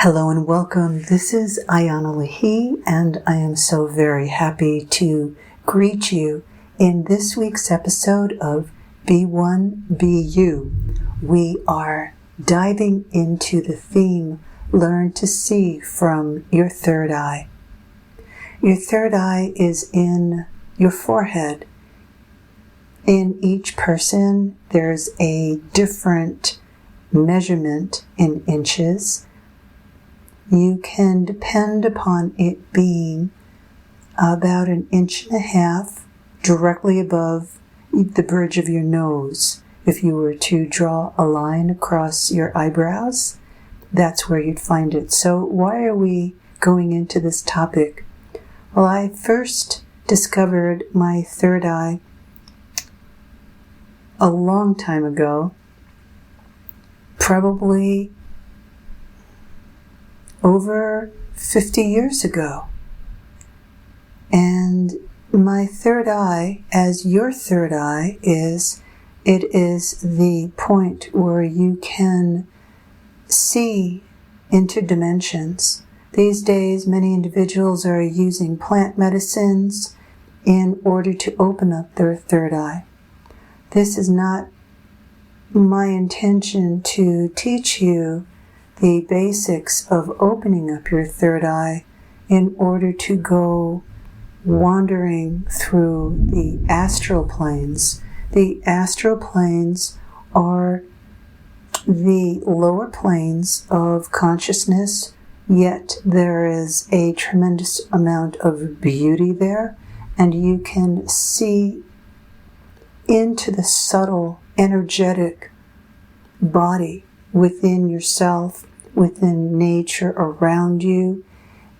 Hello and welcome. This is Ayana Lahi, and I am so very happy to greet you in this week's episode of Be1, Be You. We are diving into the theme, Learn to See from Your Third Eye. Your third eye is in your forehead. In each person, there's a different measurement in inches. You can depend upon it being about 1.5 inches directly above the bridge of your nose. If you were to draw a line across your eyebrows, that's where you'd find it. So why are we going into this topic? Well, I first discovered my third eye a long time ago, probably over 50 years ago. And my third eye, as your third eye, it is the point where you can see into dimensions. These days, many individuals are using plant medicines in order to open up their third eye. This is not my intention to teach you the basics of opening up your third eye in order to go wandering through the astral planes. The astral planes are the lower planes of consciousness, yet there is a tremendous amount of beauty there, and you can see into the subtle, energetic body within yourself, within nature around you,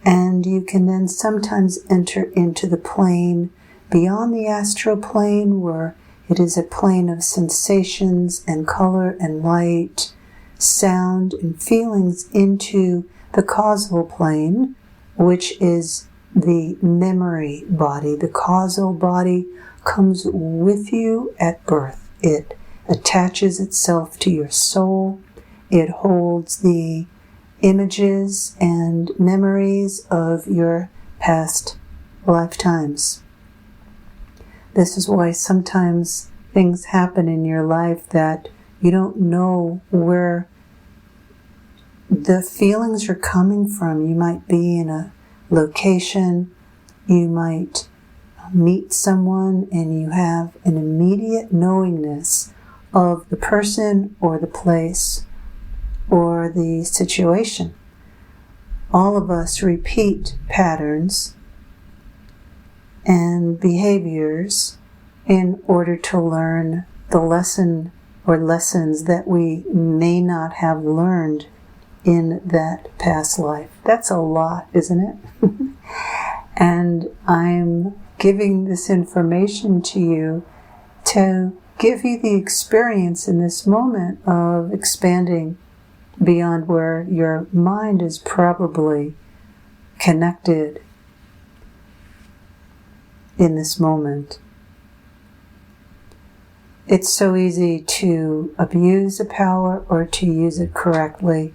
and you can then sometimes enter into the plane beyond the astral plane, where it is a plane of sensations and color and light, sound and feelings, into the causal plane, which is the memory body. The causal body comes with you at birth. It attaches itself to your soul. It holds the images and memories of your past lifetimes. This is why sometimes things happen in your life that you don't know where the feelings are coming from. You might be in a location, you might meet someone, and you have an immediate knowingness of the person or the place or the situation. All of us repeat patterns and behaviors in order to learn the lesson or lessons that we may not have learned in that past life. That's a lot, isn't it? And I'm giving this information to you to give you the experience in this moment of expanding beyond where your mind is probably connected in this moment. It's so easy to abuse the power or to use it correctly.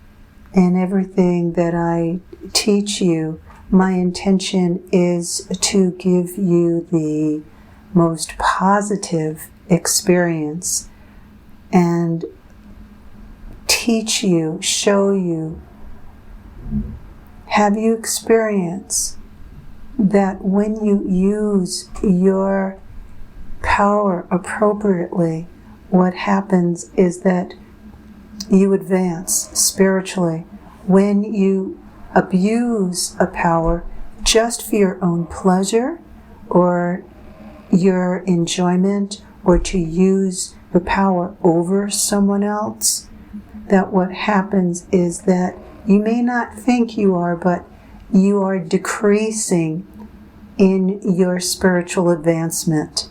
And everything that I teach you, my intention is to give you the most positive experience and teach you, show you, have you experience that when you use your power appropriately, what happens is that you advance spiritually. When you abuse a power just for your own pleasure or your enjoyment, or to use the power over someone else, that what happens is that you may not think you are, but you are decreasing in your spiritual advancement.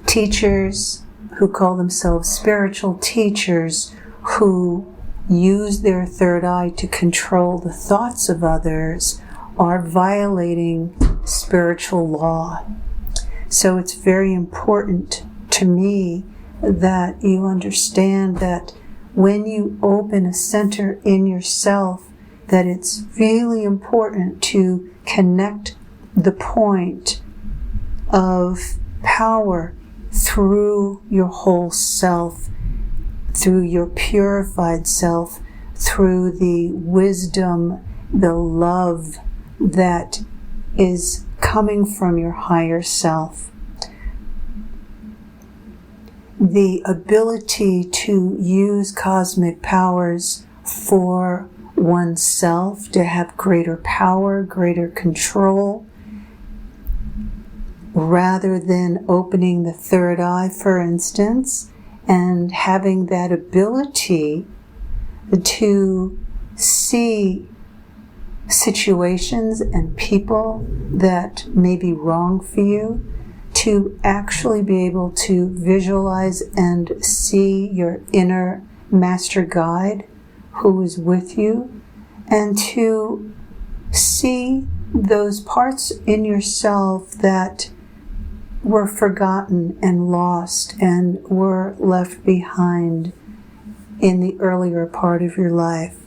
Teachers who call themselves spiritual teachers, who use their third eye to control the thoughts of others, are violating spiritual law. So it's very important to me that you understand that when you open a center in yourself, that it's really important to connect the point of power through your whole self, through your purified self, through the wisdom, the love that is coming from your higher self. The ability to use cosmic powers for oneself, to have greater power, greater control, rather than opening the third eye, for instance, and having that ability to see situations and people that may be wrong for you, to actually be able to visualize and see your inner master guide who is with you, and to see those parts in yourself that were forgotten and lost and were left behind in the earlier part of your life.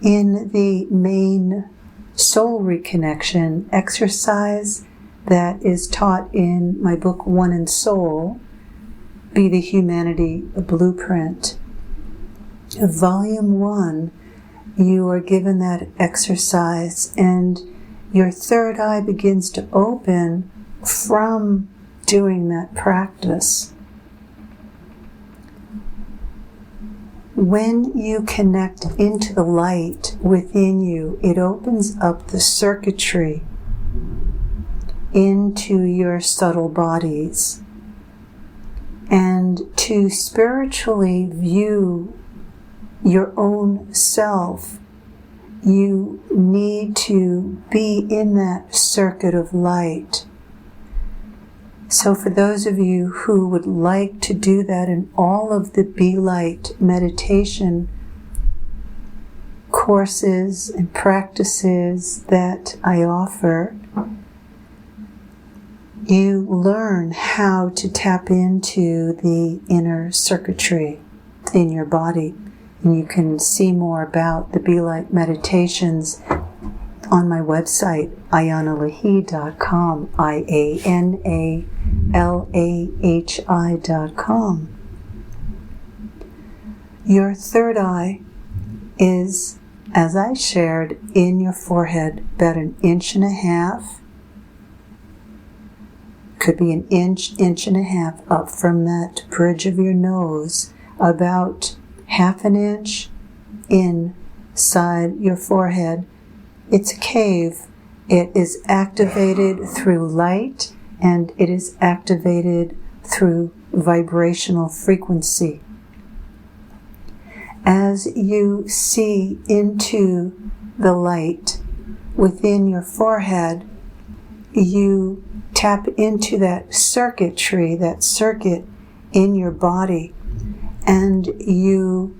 In the main soul reconnection exercise that is taught in my book, One in Soul, Be the Humanity Blueprint, Volume 1, you are given that exercise, and your third eye begins to open from doing that practice. When you connect into the light within you, it opens up the circuitry into your subtle bodies. And to spiritually view your own self, you need to be in that circuit of light. So for those of you who would like to do that in all of the Be Light meditation courses and practices that I offer, you learn how to tap into the inner circuitry in your body. And you can see more about the Be Light meditations on my website, IanaLahi.com, IANALAHI.com. Your third eye is, as I shared, in your forehead, about 1.5 inches. Could be 1 inch, 1.5 inches up from that bridge of your nose, about 0.5 inch inside your forehead. It's a cave. It is activated through light, and it is activated through vibrational frequency. As you see into the light within your forehead, you tap into that circuitry, that circuit in your body, and you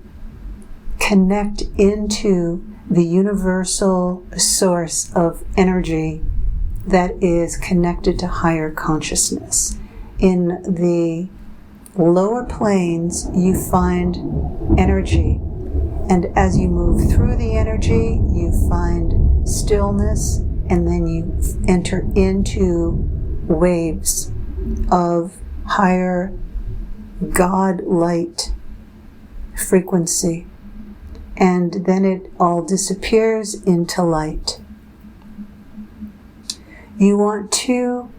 connect into the universal source of energy that is connected to higher consciousness. In the lower planes, you find energy, and as you move through the energy, you find stillness, and then you enter into waves of higher God light frequency. And then it all disappears into light. You want to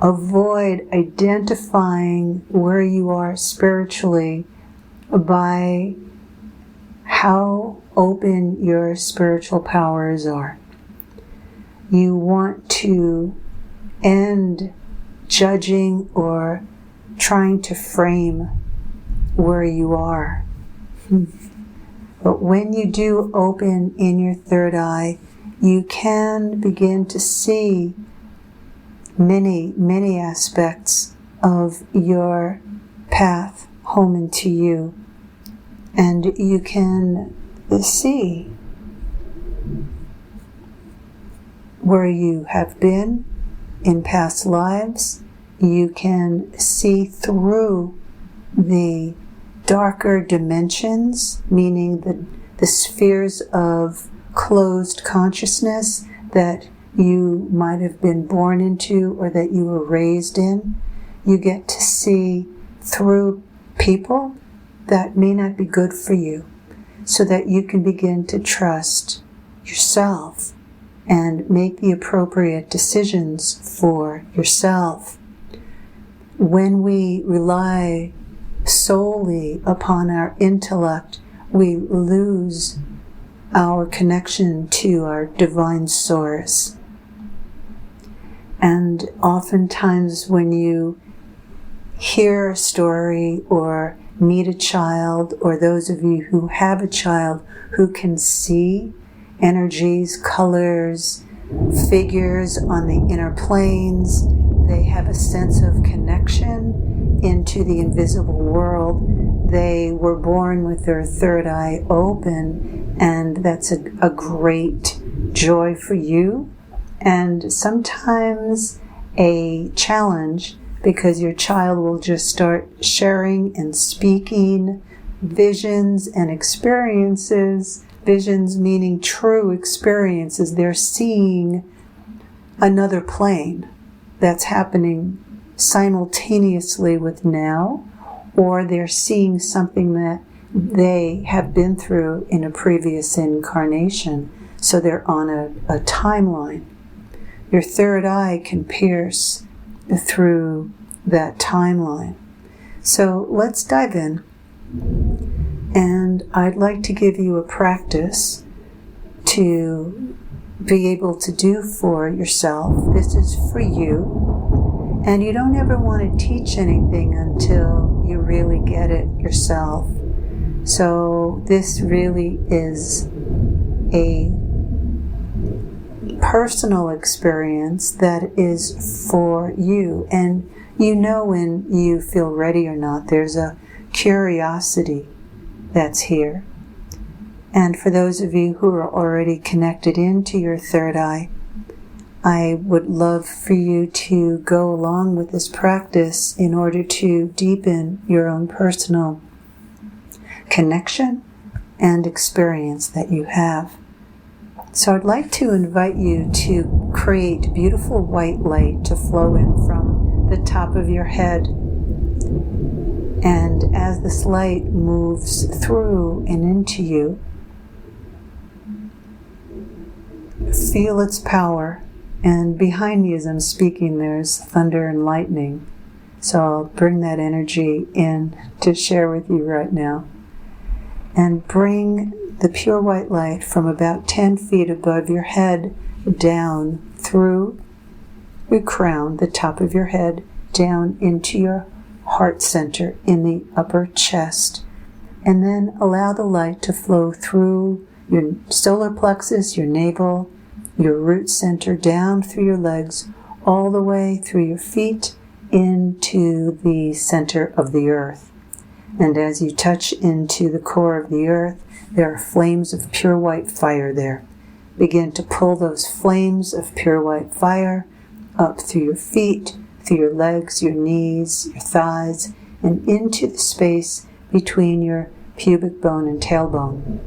avoid identifying where you are spiritually by how open your spiritual powers are. You want to end judging or trying to frame where you are. But when you do open in your third eye, you can begin to see many, many aspects of your path home into you. And you can see where you have been in past lives. You can see through the darker dimensions, meaning the spheres of closed consciousness that you might have been born into or that you were raised in. You get to see through people that may not be good for you, so that you can begin to trust yourself and make the appropriate decisions for yourself. When we rely solely upon our intellect, we lose our connection to our divine source. And oftentimes when you hear a story or meet a child, or those of you who have a child who can see energies, colors, figures on the inner planes, they have a sense of connection into the invisible world. They were born with their third eye open, and that's a great joy for you, and sometimes a challenge, because your child will just start sharing and speaking visions and experiences. Visions meaning true experiences. They're seeing another plane that's happening simultaneously with now, or they're seeing something that they have been through in a previous incarnation. So they're on a timeline. Your third eye can pierce through that timeline. So let's dive in. And I'd like to give you a practice to be able to do for yourself. This is for you. And you don't ever want to teach anything until you really get it yourself. So this really is a personal experience that is for you. And you know when you feel ready or not. There's a curiosity that's here. And for those of you who are already connected into your third eye, I would love for you to go along with this practice in order to deepen your own personal connection and experience that you have. So I'd like to invite you to create beautiful white light to flow in from the top of your head. And as this light moves through and into you, feel its power. And behind me as I'm speaking, there's thunder and lightning. So I'll bring that energy in to share with you right now. And bring the pure white light from about 10 feet above your head down through your crown, the top of your head, down into your heart center in the upper chest. And then allow the light to flow through your solar plexus, your navel, your root center, down through your legs, all the way through your feet into the center of the earth. And as you touch into the core of the earth, there are flames of pure white fire there. Begin to pull those flames of pure white fire up through your feet, through your legs, your knees, your thighs, and into the space between your pubic bone and tailbone.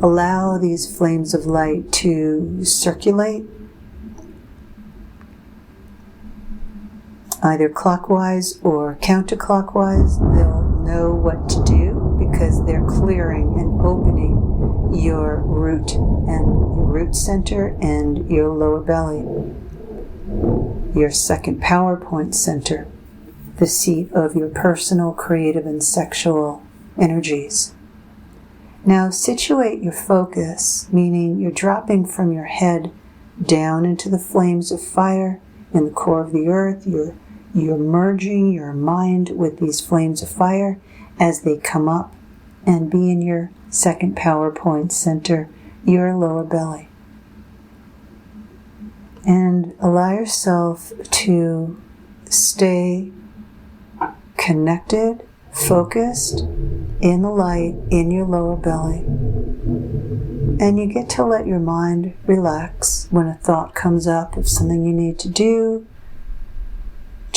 Allow these flames of light to circulate, either clockwise or counterclockwise. They'll know what to do because they're clearing and opening your root center and your lower belly, your second power point center, the seat of your personal, creative, and sexual energies. Now situate your focus, meaning you're dropping from your head down into the flames of fire in the core of the earth. You're merging your mind with these flames of fire as they come up and be in your second power point center, your lower belly. And allow yourself to stay connected, focused in the light in your lower belly. And you get to let your mind relax when a thought comes up of something you need to do.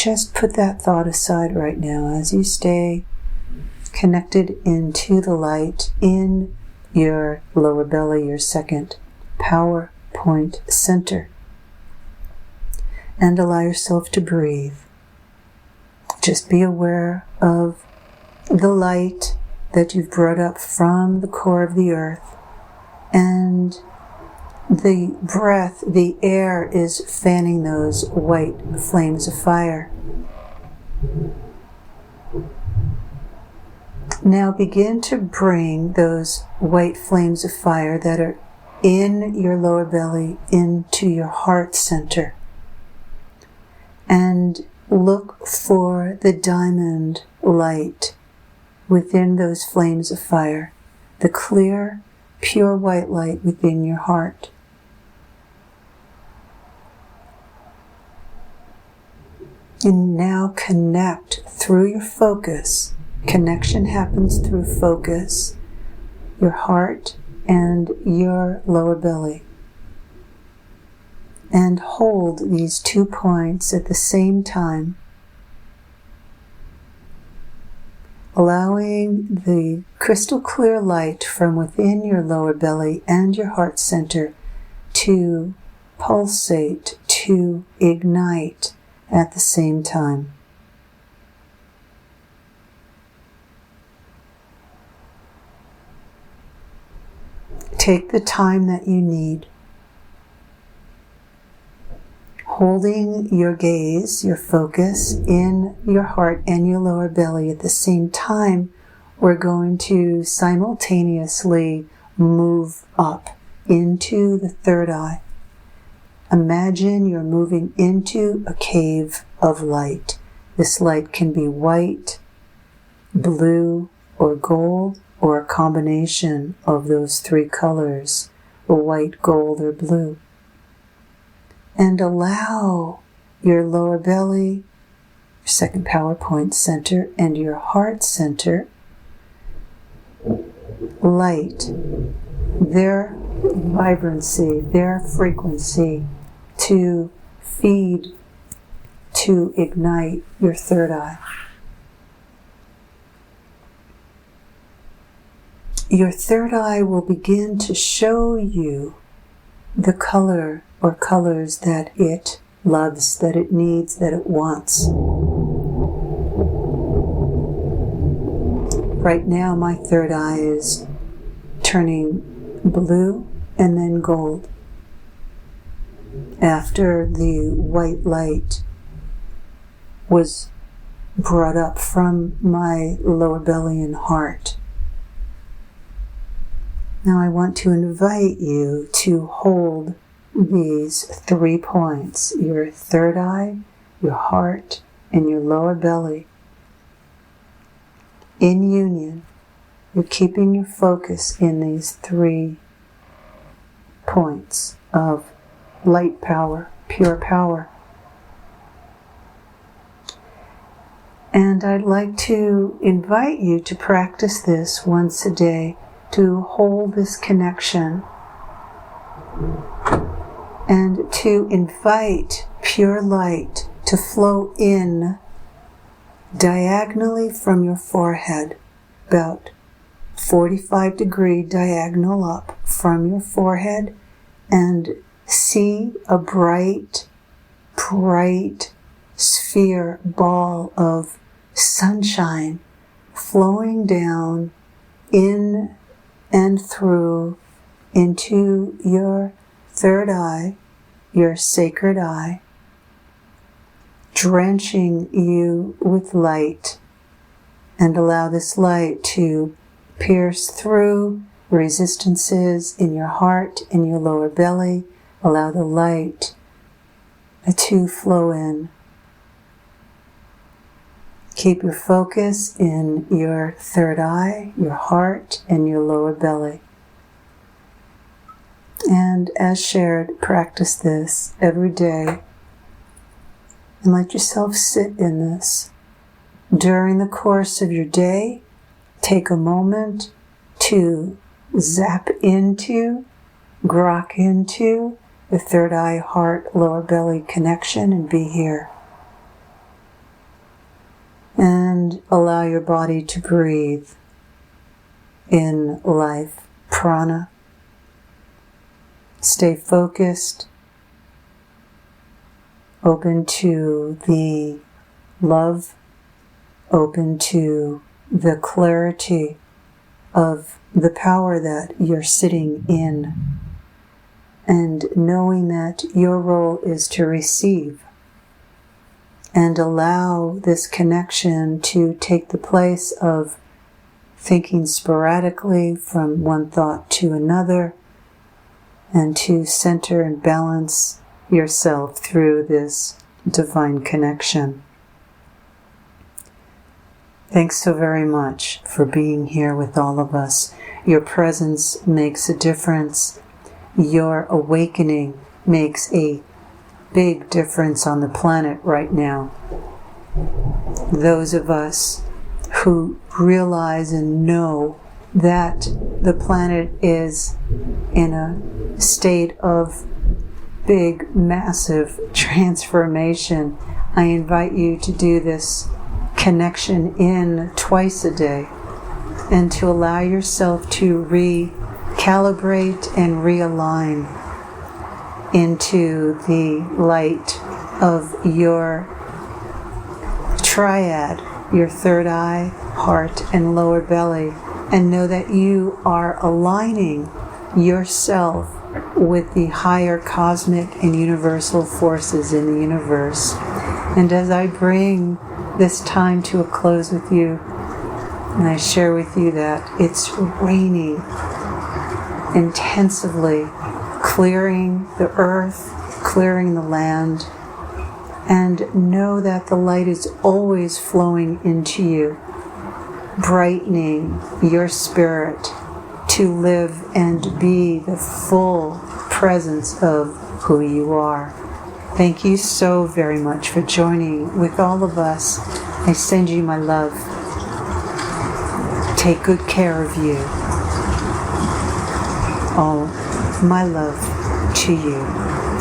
just put that thought aside right now as you stay connected into the light in your lower belly, your second power point center. And allow yourself to breathe. Just be aware of the light that you've brought up from the core of the earth, and the breath, the air is fanning those white flames of fire. Now begin to bring those white flames of fire that are in your lower belly into your heart center. And look for the diamond light within those flames of fire, the clear, pure white light within your heart. And now connect through your focus. Connection happens through focus, your heart and your lower belly. And hold these 2 points at the same time, allowing the crystal clear light from within your lower belly and your heart center to pulsate, to ignite at the same time. Take the time that you need. Holding your gaze, your focus in your heart and your lower belly at the same time, we're going to simultaneously move up into the third eye. Imagine you're moving into a cave of light. This light can be white, blue, or gold, or a combination of those 3 colors, white, gold, or blue. And allow your lower belly, your second power point center, and your heart center, light, their vibrancy, their frequency to feed, to ignite your third eye. Your third eye will begin to show you the color or colors that it loves, that it needs, that it wants. Right now, my third eye is turning blue and then gold. After the white light was brought up from my lower belly and heart. Now I want to invite you to hold these 3 points, your third eye, your heart, and your lower belly, in union. You're keeping your focus in these 3 points of light power, pure power. And I'd like to invite you to practice this once a day, to hold this connection and to invite pure light to flow in diagonally from your forehead, about 45-degree diagonal up from your forehead, and see a bright sphere, ball of sunshine flowing down in and through into your third eye, your sacred eye, drenching you with light, and allow this light to pierce through resistances in your heart, in your lower belly. Allow the light to flow in. Keep your focus in your third eye, your heart, and your lower belly. And as shared, practice this every day and let yourself sit in this. During the course of your day, take a moment to zap into, grok into the third eye, heart, lower belly connection and be here. And allow your body to breathe in life, prana. Stay focused, open to the love, open to the clarity of the power that you're sitting in, and knowing that your role is to receive and allow this connection to take the place of thinking sporadically from one thought to another, and to center and balance yourself through this divine connection. Thanks so very much for being here with all of us. Your presence makes a difference. Your awakening makes a big difference on the planet right now. Those of us who realize and know that the planet is in a state of big, massive transformation, I invite you to do this connection in twice a day and to allow yourself to recalibrate and realign into the light of your triad, your third eye, heart, and lower belly, and know that you are aligning yourself with the higher cosmic and universal forces in the universe. And as I bring this time to a close with you, and I share with you that it's raining intensively, clearing the earth, clearing the land, and know that the light is always flowing into you, brightening your spirit to live and be the full presence of who you are. Thank you so very much for joining with all of us. I send you my love. Take good care of you. All my love to you.